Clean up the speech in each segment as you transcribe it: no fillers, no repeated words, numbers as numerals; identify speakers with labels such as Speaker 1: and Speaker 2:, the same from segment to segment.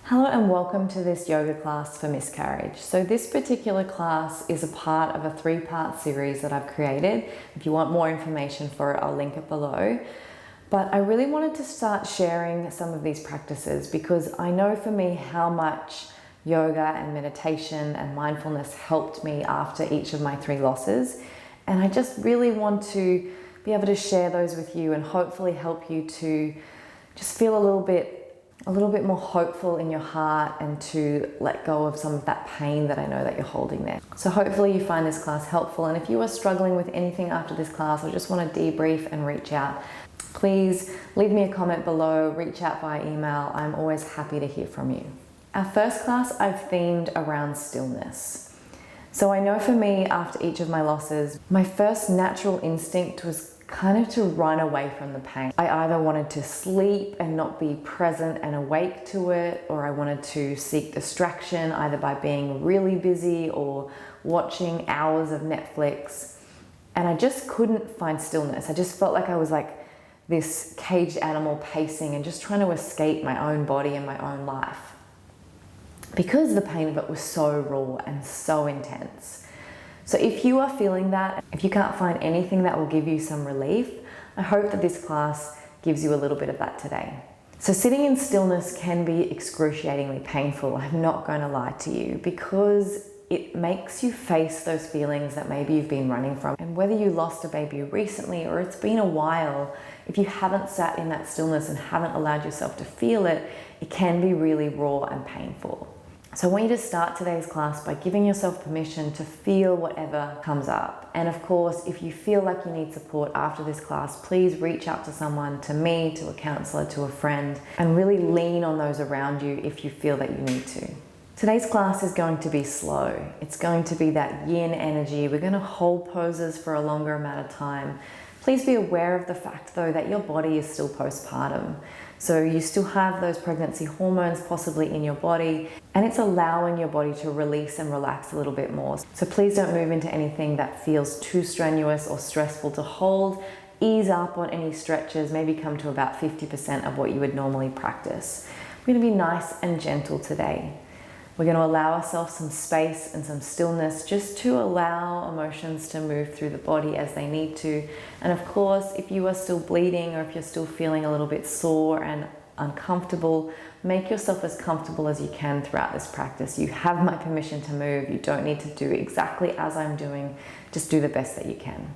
Speaker 1: Hello and welcome to this yoga class for miscarriage. So this particular class is a part of a 3-part series that I've created. If you want more information for it, I'll link it below. But I really wanted to start sharing some of these practices because I know for me how much yoga and meditation and mindfulness helped me after each of my 3 losses. And I just really want to be able to share those with you and hopefully help you to just feel a little bit more hopeful in your heart and to let go of some of that pain that I know that you're holding there. So hopefully you find this class helpful, and if you are struggling with anything after this class or just want to debrief and reach out, please leave me a comment below, reach out via email. I'm always happy to hear from you. Our first class I've themed around stillness. So I know for me, after each of my losses, my first natural instinct was kind of to run away from the pain. I either wanted to sleep and not be present and awake to it, or I wanted to seek distraction either by being really busy or watching hours of Netflix. And I just couldn't find stillness. I just felt like I was like this caged animal pacing and just trying to escape my own body and my own life, because the pain of it was so raw and so intense. So if you are feeling that, if you can't find anything that will give you some relief, I hope that this class gives you a little bit of that today. So sitting in stillness can be excruciatingly painful, I'm not going to lie to you, because it makes you face those feelings that maybe you've been running from. And whether you lost a baby recently or it's been a while, if you haven't sat in that stillness and haven't allowed yourself to feel it, it can be really raw and painful. So I want you to start today's class by giving yourself permission to feel whatever comes up. And of course, if you feel like you need support after this class, please reach out to someone, to me, to a counselor, to a friend, and really lean on those around you if you feel that you need to. Today's class is going to be slow. It's going to be that yin energy. We're going to hold poses for a longer amount of time. Please be aware of the fact though that your body is still postpartum. So you still have those pregnancy hormones possibly in your body, and it's allowing your body to release and relax a little bit more. So please don't move into anything that feels too strenuous or stressful to hold. Ease up on any stretches, maybe come to about 50% of what you would normally practice. We're going to be nice and gentle today. We're going to allow ourselves some space and some stillness just to allow emotions to move through the body as they need to. And of course, if you are still bleeding or if you're still feeling a little bit sore and uncomfortable, make yourself as comfortable as you can throughout this practice. You have my permission to move. You don't need to do exactly as I'm doing. Just do the best that you can.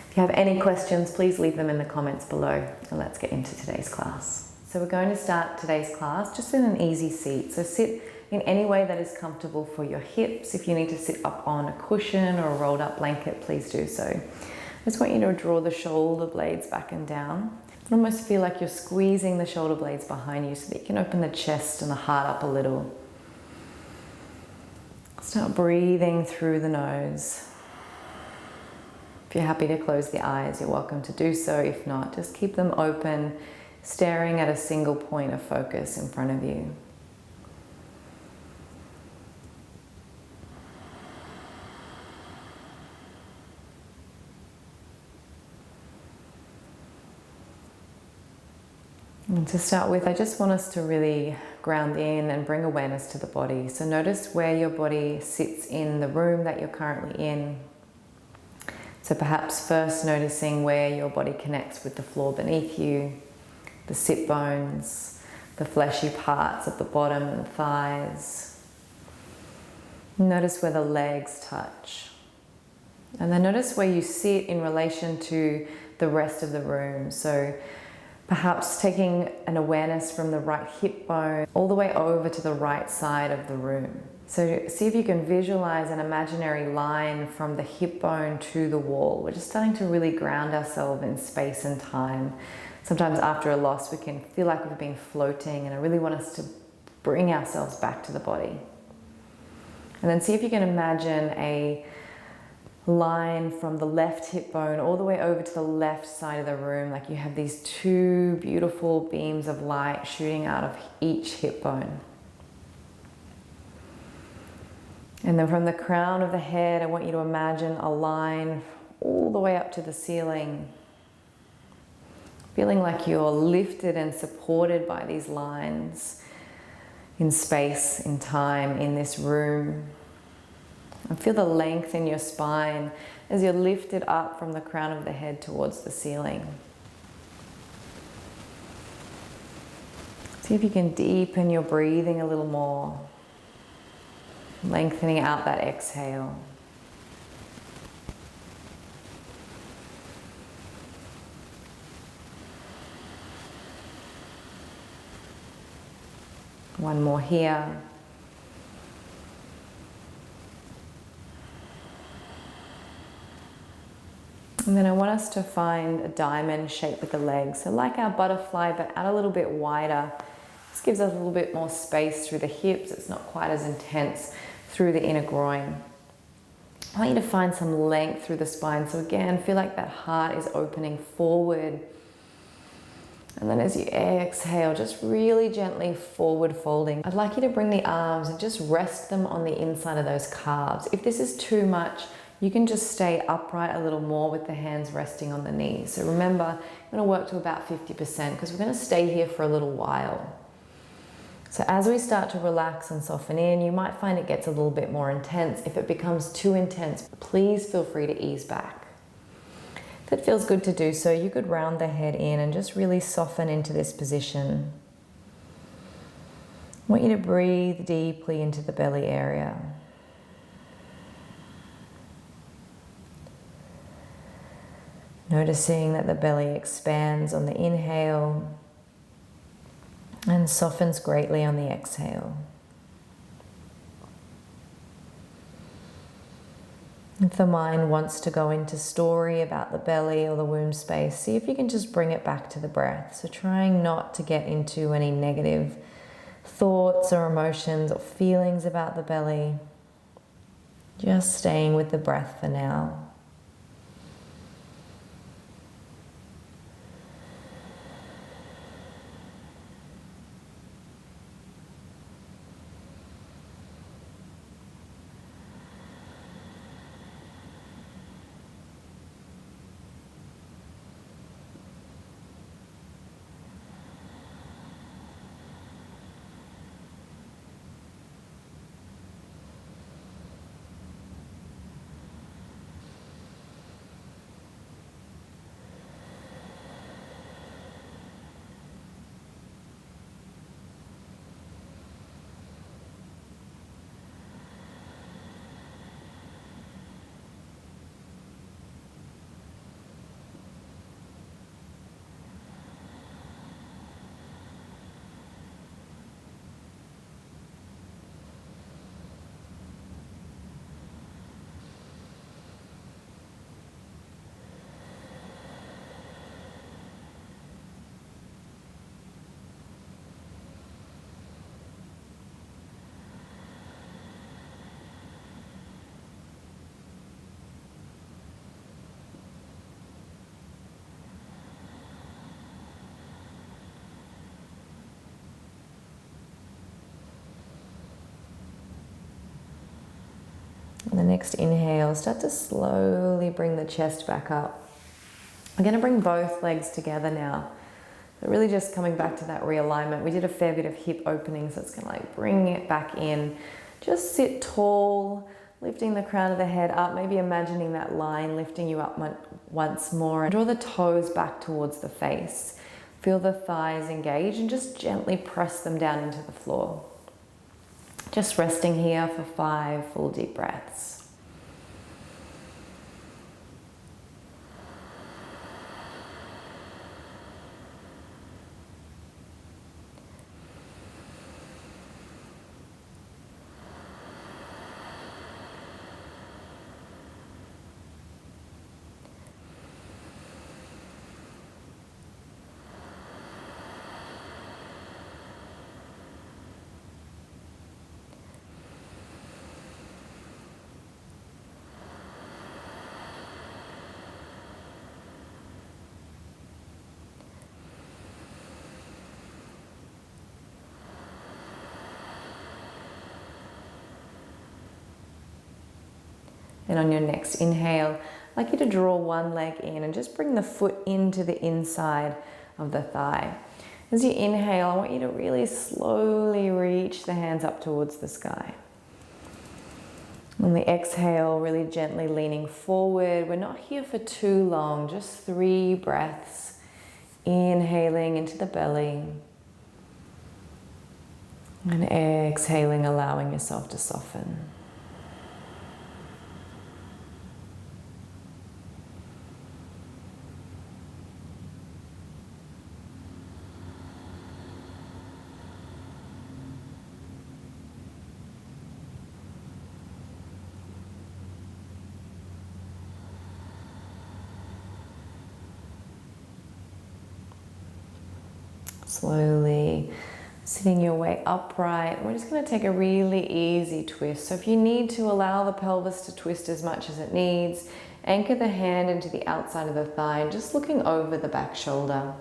Speaker 1: If you have any questions, please leave them in the comments below, and let's get into today's class. So we're going to start today's class just in an easy seat. So sit in any way that is comfortable for your hips. If you need to sit up on a cushion or a rolled up blanket, please do so. I just want you to draw the shoulder blades back and down. Almost feel like you're squeezing the shoulder blades behind you so that you can open the chest and the heart up a little. Start breathing through the nose. If you're happy to close the eyes, you're welcome to do so. If not, just keep them open, staring at a single point of focus in front of you. And to start with, I just want us to really ground in and bring awareness to the body. So notice where your body sits in the room that you're currently in. So perhaps first noticing where your body connects with the floor beneath you, the sit bones, the fleshy parts at the bottom and the thighs. Notice where the legs touch. And then notice where you sit in relation to the rest of the room. So perhaps taking an awareness from the right hip bone all the way over to the right side of the room. So see if you can visualize an imaginary line from the hip bone to the wall. We're just starting to really ground ourselves in space and time. Sometimes after a loss, we can feel like we've been floating, and I really want us to bring ourselves back to the body. And then see if you can imagine a line from the left hip bone all the way over to the left side of the room, like you have these 2 beautiful beams of light shooting out of each hip bone. And then from the crown of the head, I want you to imagine a line all the way up to the ceiling, feeling like you're lifted and supported by these lines. in space, in time, in this room. And feel the length in your spine as you're lifted up from the crown of the head towards the ceiling. See if you can deepen your breathing a little more, lengthening out that exhale. One more here. And then I want us to find a diamond shape with the legs. So like our butterfly, but add a little bit wider. This gives us a little bit more space through the hips. It's not quite as intense through the inner groin. I want you to find some length through the spine. So again, feel like that heart is opening forward. And then as you exhale, just really gently forward folding. I'd like you to bring the arms and just rest them on the inside of those calves. If this is too much, you can just stay upright a little more with the hands resting on the knees. So remember, I'm going to work to about 50% because we're going to stay here for a little while. So as we start to relax and soften in, you might find it gets a little bit more intense. If it becomes too intense, please feel free to ease back. If it feels good to do so, you could round the head in and just really soften into this position. I want you to breathe deeply into the belly area. Noticing that the belly expands on the inhale and softens greatly on the exhale. If the mind wants to go into story about the belly or the womb space, see if you can just bring it back to the breath. So trying not to get into any negative thoughts or emotions or feelings about the belly. Just staying with the breath for now. On the next inhale, start to slowly bring the chest back up. We're going to bring both legs together now. So really just coming back to that realignment. We did a fair bit of hip opening, so it's going to like bring it back in. Just sit tall, lifting the crown of the head up, maybe imagining that line lifting you up once more. And draw the toes back towards the face. Feel the thighs engage and just gently press them down into the floor. Just resting here for 5 full deep breaths. And on your next inhale, I'd like you to draw one leg in and just bring the foot into the inside of the thigh. As you inhale, I want you to really slowly reach the hands up towards the sky. On the exhale, really gently leaning forward. We're not here for too long, just 3 breaths. Inhaling into the belly. And exhaling, allowing yourself to soften. Slowly sitting your way upright. We're just going to take a really easy twist. So if you need to, allow the pelvis to twist as much as it needs. Anchor the hand into the outside of the thigh, just looking over the back shoulder.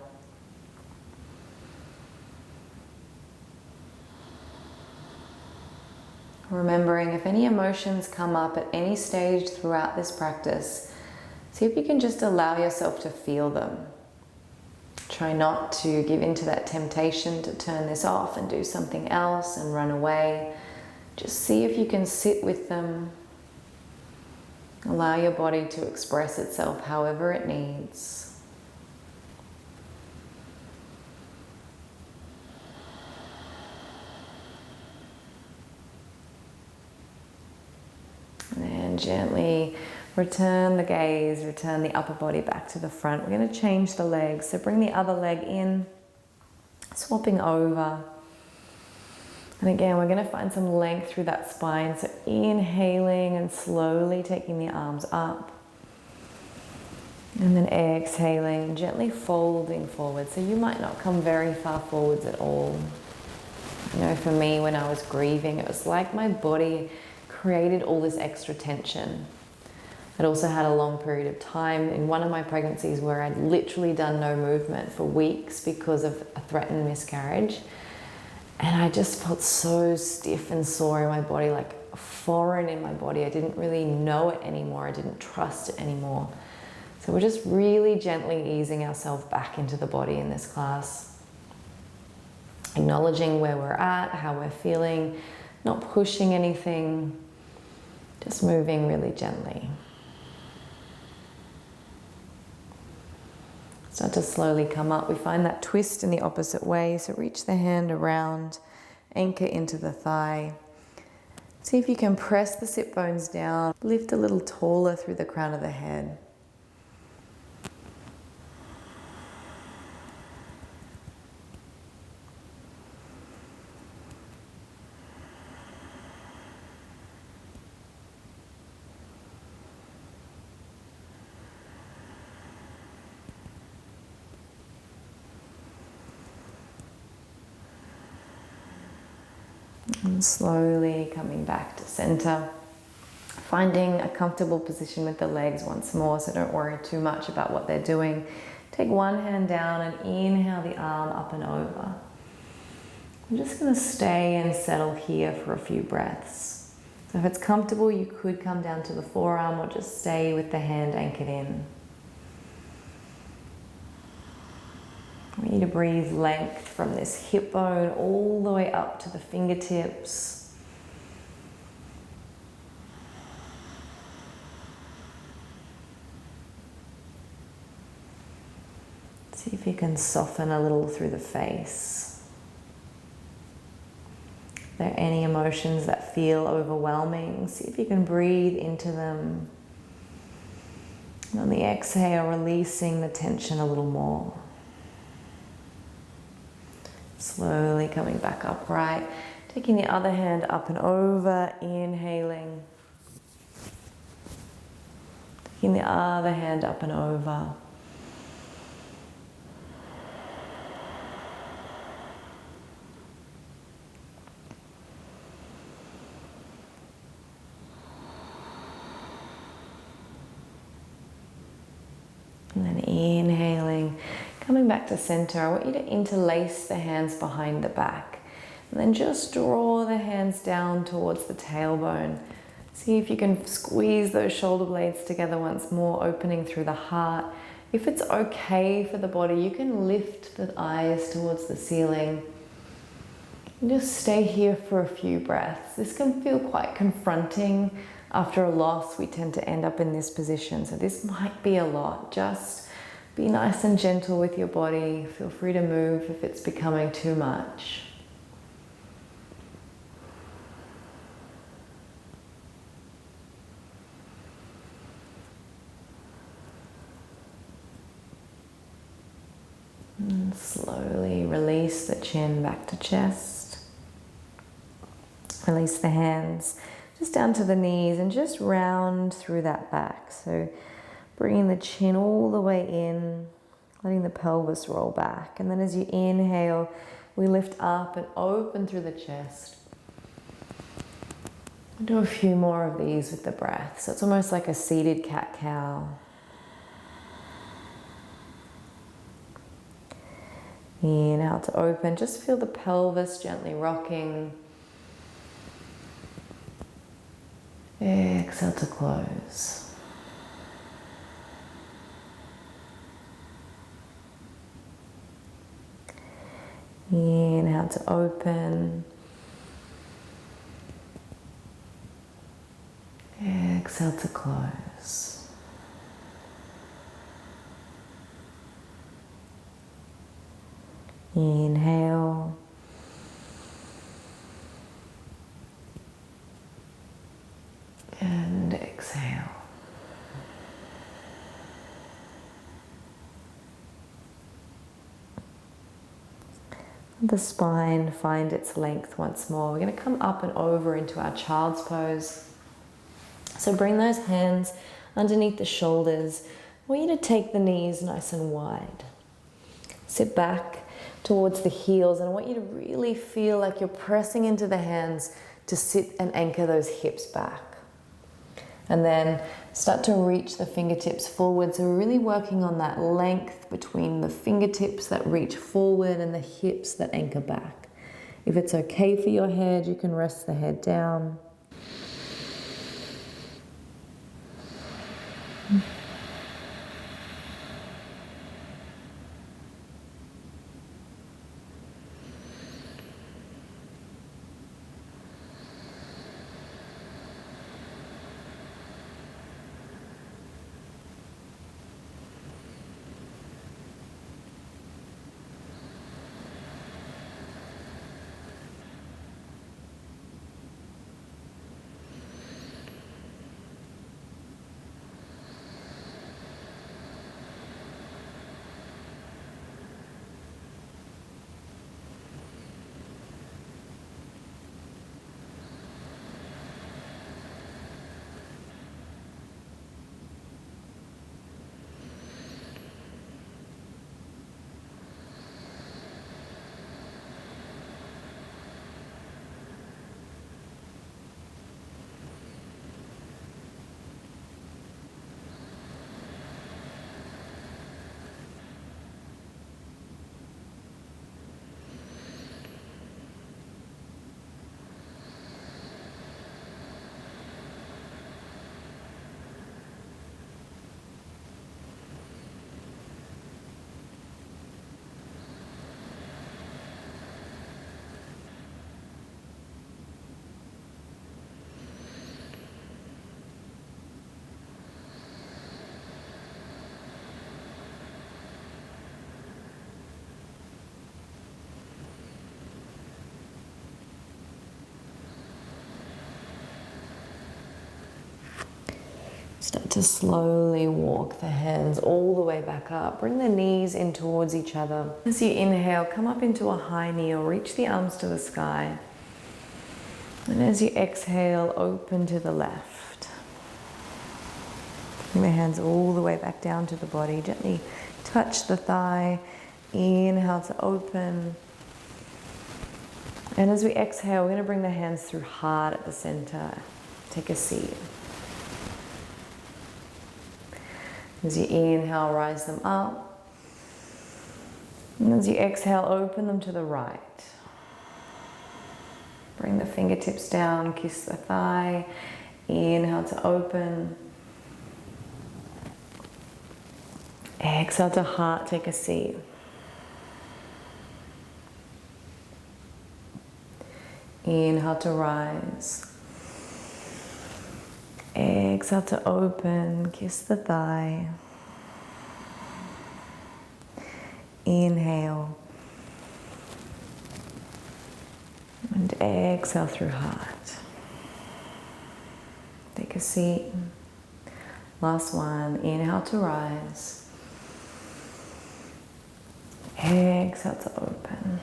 Speaker 1: Remembering if any emotions come up at any stage throughout this practice, see if you can just allow yourself to feel them. Try not to give in to that temptation to turn this off and do something else and run away. Just see if you can sit with them. Allow your body to express itself however it needs. And then gently return the gaze, return the upper body back to the front. We're going to change the legs. So bring the other leg in, swapping over. And again, we're going to find some length through that spine. So inhaling and slowly taking the arms up. And then exhaling, gently folding forward. So you might not come very far forwards at all. You know, for me, when I was grieving, it was like my body created all this extra tension. I'd also had a long period of time in one of my pregnancies where I'd literally done no movement for weeks because of a threatened miscarriage. And I just felt so stiff and sore in my body, like foreign in my body. I didn't really know it anymore. I didn't trust it anymore. So we're just really gently easing ourselves back into the body in this class. Acknowledging where we're at, how we're feeling, not pushing anything, just moving really gently. Start to slowly come up. We find that twist in the opposite way. So reach the hand around, anchor into the thigh. See if you can press the sit bones down, lift a little taller through the crown of the head. And slowly coming back to center. Finding a comfortable position with the legs once more, so don't worry too much about what they're doing. Take one hand down and inhale the arm up and over. I'm just going to stay and settle here for a few breaths. So if it's comfortable, you could come down to the forearm or just stay with the hand anchored in. I want you to breathe length from this hip bone all the way up to the fingertips. See if you can soften a little through the face. If there are any emotions that feel overwhelming, see if you can breathe into them. And on the exhale, releasing the tension a little more. Slowly coming back upright, taking the other hand up and over, inhaling. Taking the other hand up and over. And then inhaling. Coming back to center, I want you to interlace the hands behind the back. And then just draw the hands down towards the tailbone. See if you can squeeze those shoulder blades together once more, opening through the heart. If it's okay for the body, you can lift the eyes towards the ceiling and just stay here for a few breaths. This can feel quite confronting. After a loss, we tend to end up in this position, so this might be a lot. Just be nice and gentle with your body. Feel free to move if it's becoming too much. And slowly release the chin back to chest. Release the hands just down to the knees and just round through that back. So bringing the chin all the way in, letting the pelvis roll back. And then as you inhale, we lift up and open through the chest. Do a few more of these with the breath. So it's almost like a seated cat-cow. Inhale to open. Just feel the pelvis gently rocking. Exhale to close. Inhale to open. Exhale to close. Inhale. And exhale. Let the spine find its length once more. We're going to come up and over into our child's pose. So bring those hands underneath the shoulders. I want you to take the knees nice and wide. Sit back towards the heels, and I want you to really feel like you're pressing into the hands to sit and anchor those hips back. And then start to reach the fingertips forward. So we're really working on that length between the fingertips that reach forward and the hips that anchor back. If it's okay for your head, you can rest the head down. Start to slowly walk the hands all the way back up. Bring the knees in towards each other. As you inhale, come up into a high knee or reach the arms to the sky. And as you exhale, open to the left. Bring the hands all the way back down to the body. Gently touch the thigh. Inhale to open. And as we exhale, we're going to bring the hands through heart at the center. Take a seat. As you inhale, rise them up. And as you exhale, open them to the right. Bring the fingertips down, kiss the thigh. Inhale to open. Exhale to heart, take a seat. Inhale to rise. Exhale to open, kiss the thigh. Inhale. And exhale through heart. Take a seat. Last one. Inhale to rise. Exhale to open.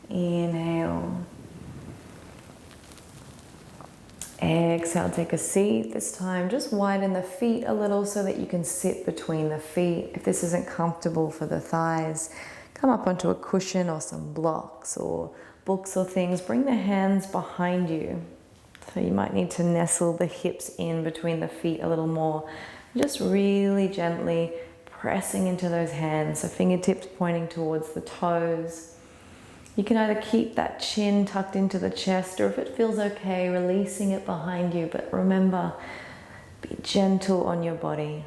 Speaker 1: Inhale. Exhale, take a seat. This time just widen the feet a little so that you can sit between the feet. If this isn't comfortable for the thighs, come up onto a cushion or some blocks or books or things. Bring the hands behind you. So you might need to nestle the hips in between the feet a little more. Just really gently pressing into those hands. So fingertips pointing towards the toes. You can either keep that chin tucked into the chest, or if it feels okay, releasing it behind you. But remember, be gentle on your body.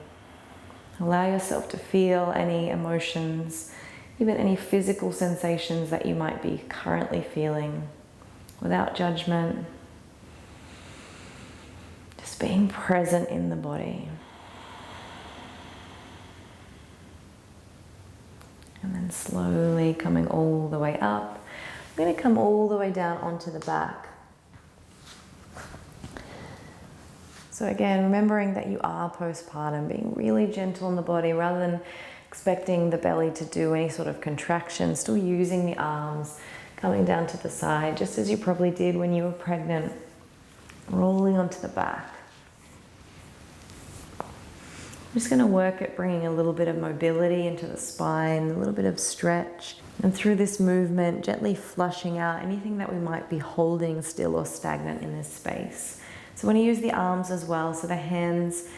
Speaker 1: Allow yourself to feel any emotions, even any physical sensations that you might be currently feeling, without judgment. Just being present in the body. And then slowly coming all the way up. I'm going to come all the way down onto the back. So again, remembering that you are postpartum, being really gentle on the body rather than expecting the belly to do any sort of contraction, still using the arms, coming down to the side, just as you probably did when you were pregnant, rolling onto the back. I'm just going to work at bringing a little bit of mobility into the spine, a little bit of stretch. And through this movement, gently flushing out anything that we might be holding still or stagnant in this space. So when you use the arms as well, so the hands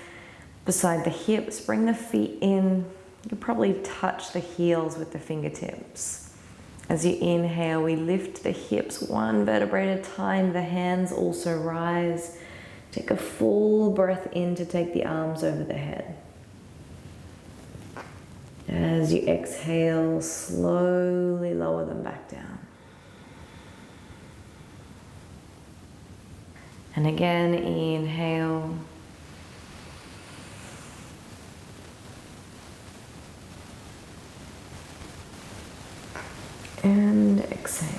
Speaker 1: beside the hips, bring the feet in. You probably touch the heels with the fingertips. As you inhale, we lift the hips one vertebrae at a time. The hands also rise. Take a full breath in to take the arms over the head. As you exhale, slowly lower them back down. And again, inhale. And exhale.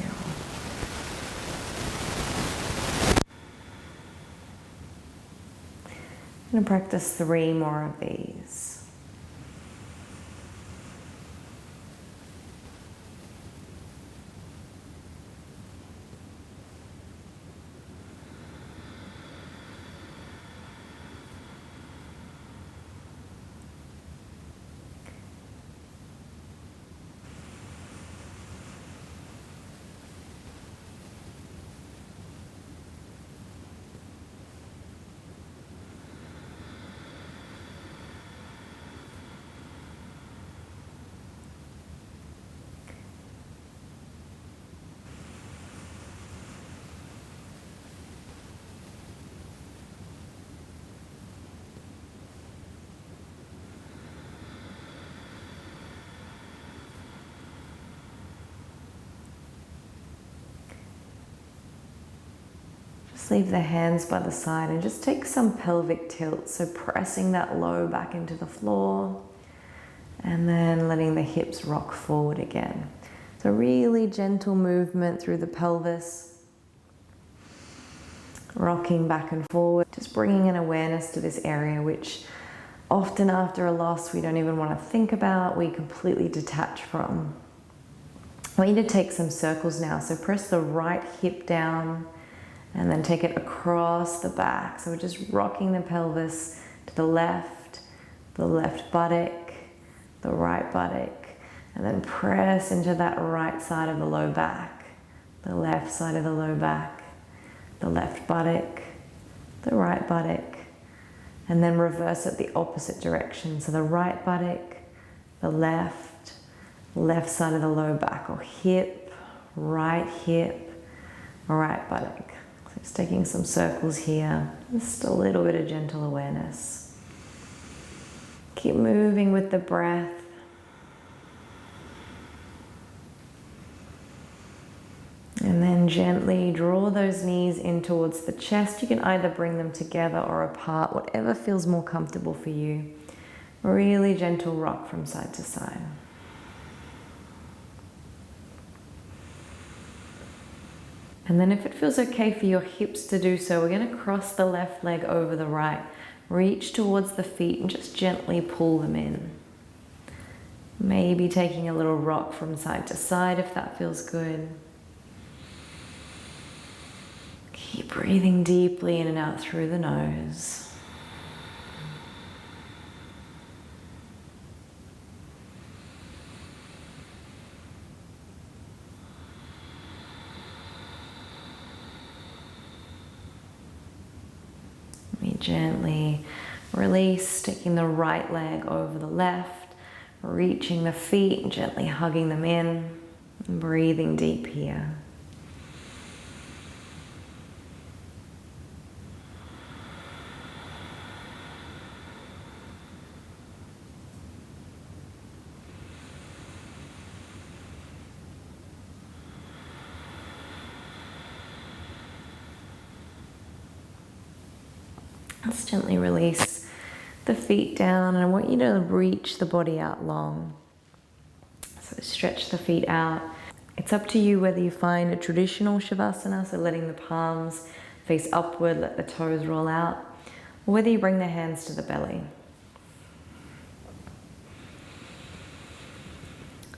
Speaker 1: I'm going to practice 3 more of these. Just leave the hands by the side and just take some pelvic tilt. So pressing that low back into the floor and then letting the hips rock forward again. So really gentle movement through the pelvis, rocking back and forward, just bringing an awareness to this area, which often after a loss we don't even want to think about, we completely detach from. I want you to take some circles now. So press the right hip down and then take it across the back. So we're just rocking the pelvis to the left buttock, the right buttock, and then press into that right side of the low back, the left side of the low back, the left buttock, the right buttock, and then reverse it the opposite direction. So the right buttock, the left side of the low back, or hip, right buttock. So just taking some circles here, just a little bit of gentle awareness. keep moving with the breath. And then gently draw those knees in towards the chest. You can either bring them together or apart, whatever feels more comfortable for you. Really gentle rock from side to side. And then if it feels okay for your hips to do so, we're going to cross the left leg over the right. Reach towards the feet and just gently pull them in. Maybe taking a little rock from side to side if that feels good. Keep breathing deeply in and out through the nose. Gently release, taking the right leg over the left, reaching the feet and gently hugging them in, and breathing deep here. Let's gently release the feet down, and I want you to reach the body out long. So stretch the feet out. It's up to you whether you find a traditional Shavasana, so letting the palms face upward, let the toes roll out, or whether you bring the hands to the belly.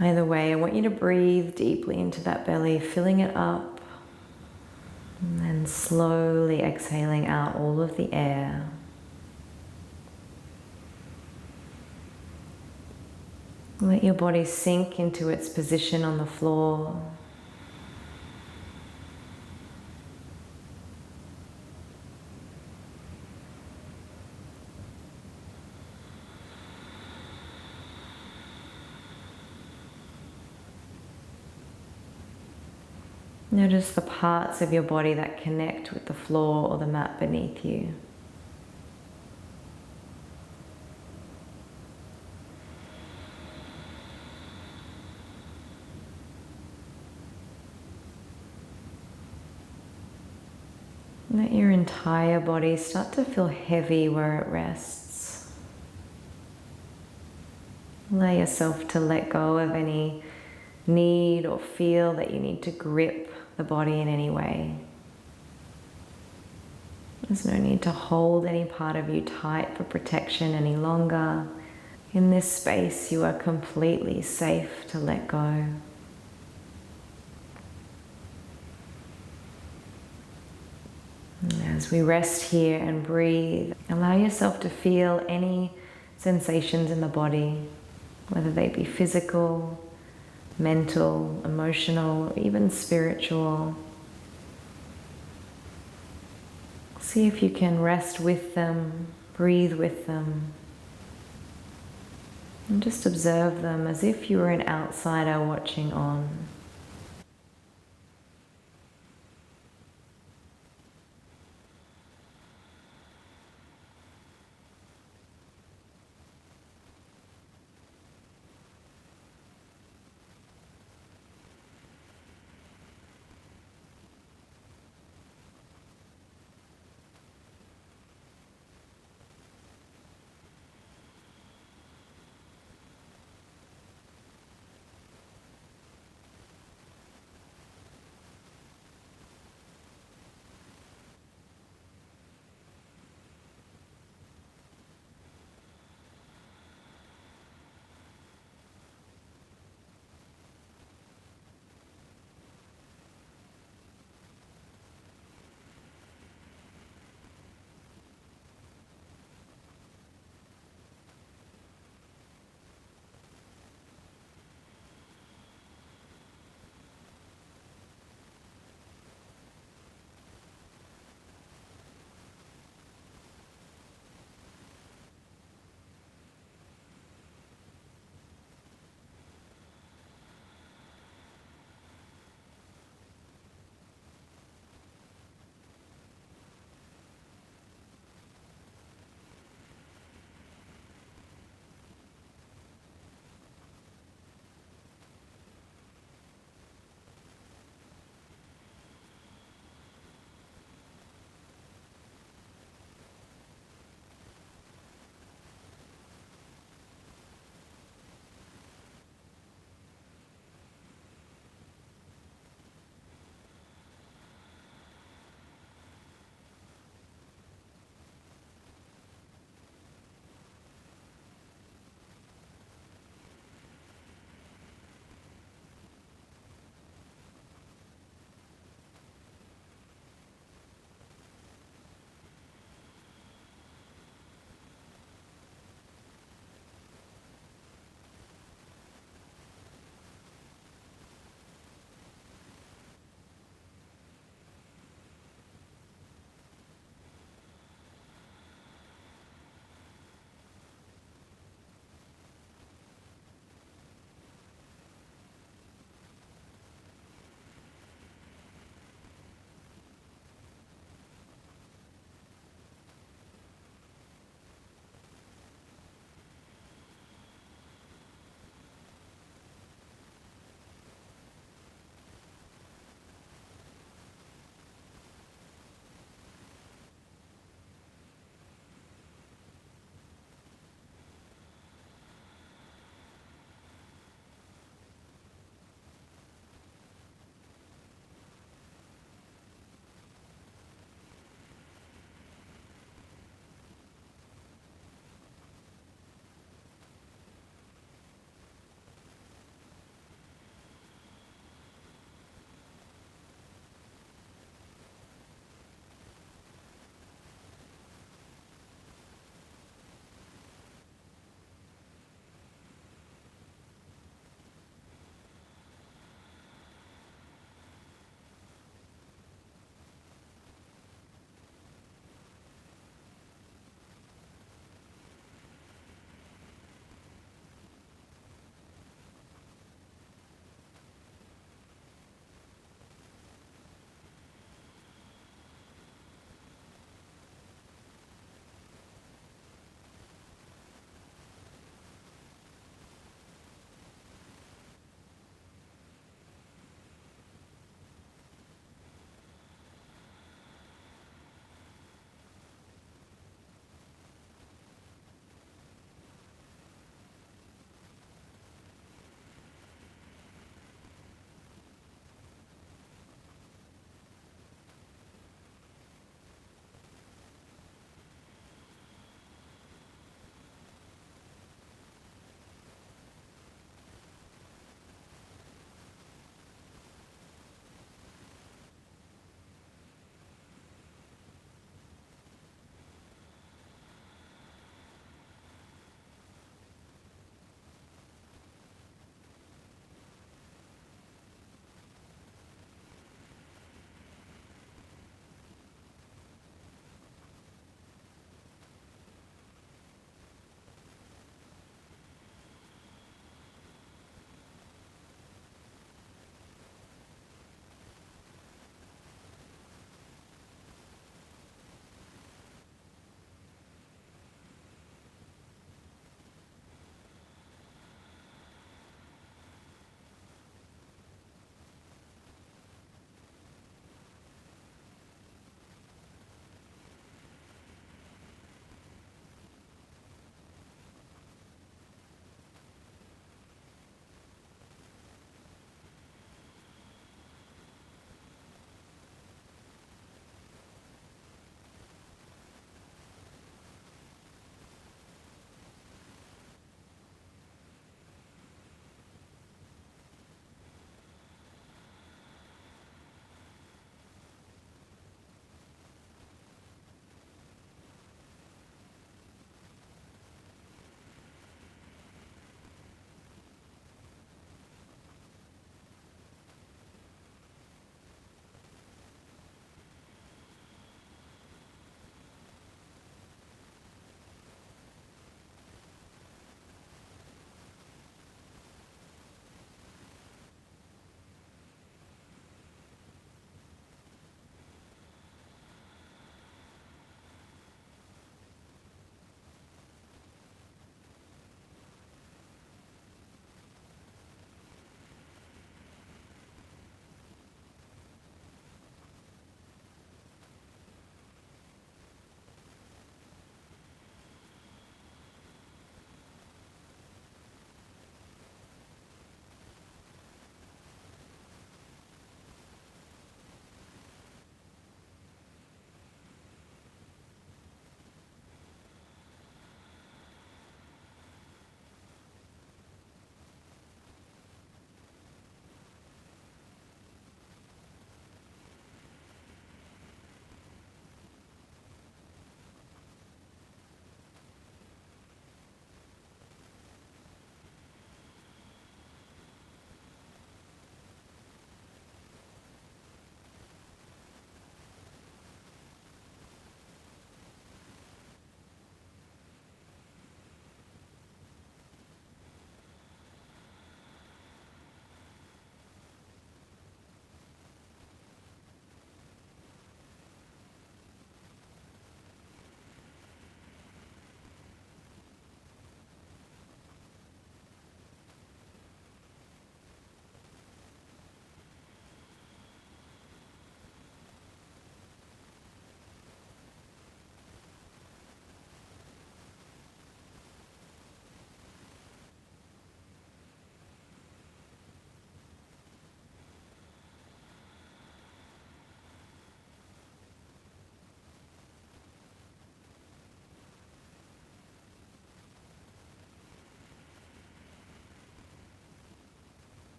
Speaker 1: Either way, I want you to breathe deeply into that belly, filling it up, and then slowly exhaling out all of the air. Let your body sink into its position on the floor. Notice the parts of your body that connect with the floor or the mat beneath you. Let your entire body start to feel heavy where it rests. Allow yourself to let go of any need or feel that you need to grip the body in any way. There's no need to hold any part of you tight for protection any longer. In this space, you are completely safe to let go. As we rest here and breathe, allow yourself to feel any sensations in the body, whether they be physical, mental, emotional, or even spiritual. See if you can rest with them, breathe with them, and just observe them as if you were an outsider watching on.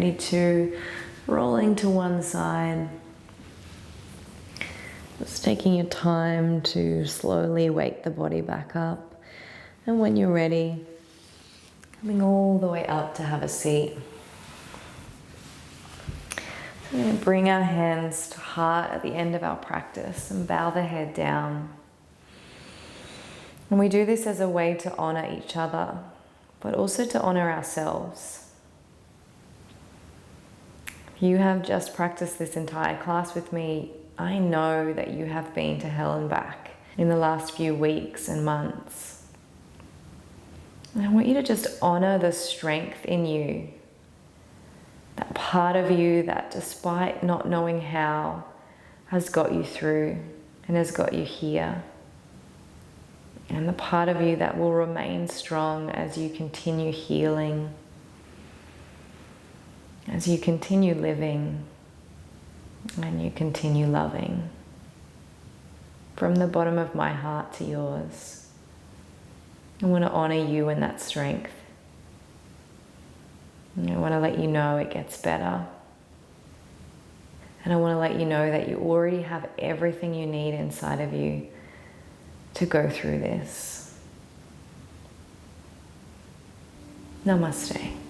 Speaker 1: 32, rolling to one side. Just taking your time to slowly wake the body back up. And when you're ready, coming all the way up to have a seat. So we're going to bring our hands to heart at the end of our practice and bow the head down. And we do this as a way to honor each other, but also to honor ourselves. If you have just practiced this entire class with me, I know that you have been to hell and back in the last few weeks and months. And I want you to just honor the strength in you, that part of you that, despite not knowing how, has got you through and has got you here. And the part of you that will remain strong as you continue healing, as you continue living, and you continue loving. From the bottom of my heart to yours, I want to honor you in that strength. And I want to let you know it gets better. And I want to let you know that you already have everything you need inside of you to go through this. Namaste.